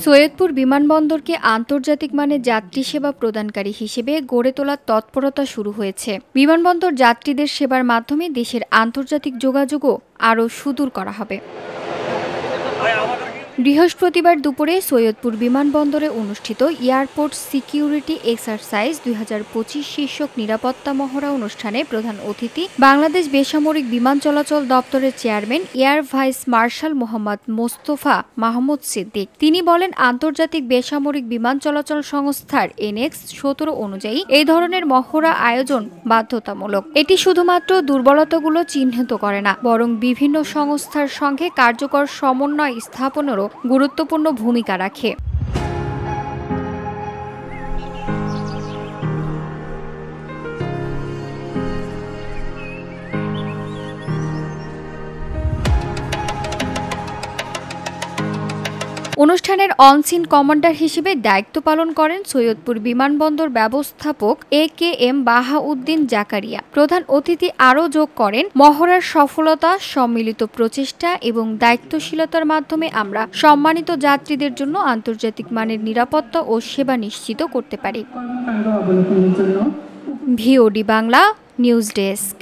সৈয়দপুর বিমানবন্দরকে আন্তর্জাতিক মানের যাত্রী সেবা প্রদানকারী হিসেবে গড়ে তোলার তৎপরতা শুরু হয়েছে। বিমানবন্দর যাত্রীদের সেবার মাধ্যমে দেশের আন্তর্জাতিক যোগাযোগও আরও সুদূর করা হবে। বৃহস্পতিবার দুপুরে সৈয়দপুর বিমানবন্দরে অনুষ্ঠিত এয়ারপোর্ট সিকিউরিটি এক্সারসাইজ ২০২৫ শীর্ষক নিরাপত্তা মহড়া অনুষ্ঠানে প্রধান অতিথি বাংলাদেশ বেসামরিক বিমান চলাচল দপ্তরের chairman air vice marshal Mohammad Mostafa Mahmud Siddique. তিনি বলেন, আন্তর্জাতিক বেসামরিক বিমান চলাচল সংস্থার NX ১৭ অনুযায়ী এই ধরনের মহড়া আয়োজন বাধ্যতামূলক। এটি শুধুমাত্র দুর্বলতাগুলো চিহ্নিত করে না, বরং বিভিন্ন সংস্থার সঙ্গে কার্যকর সমন্বয় স্থাপনেরও গুরুত্বপূর্ণ ভূমিকা রাখে। অনুষ্ঠানের অনসিন কমান্ডার হিসেবে দায়িত্ব পালন করেন সৈয়দপুর বিমানবন্দর ব্যবস্থাপক AKM বাহাউদ্দিন জাকারিয়া। প্রধান অতিথি আরও যোগ করেন, মহড়ার সফলতা, সম্মিলিত প্রচেষ্টা এবং দায়িত্বশীলতার মাধ্যমে আমরা সম্মানিত যাত্রীদের জন্য আন্তর্জাতিক মানের নিরাপত্তা ও সেবা নিশ্চিত করতে পারি। VOD Bangla news desk.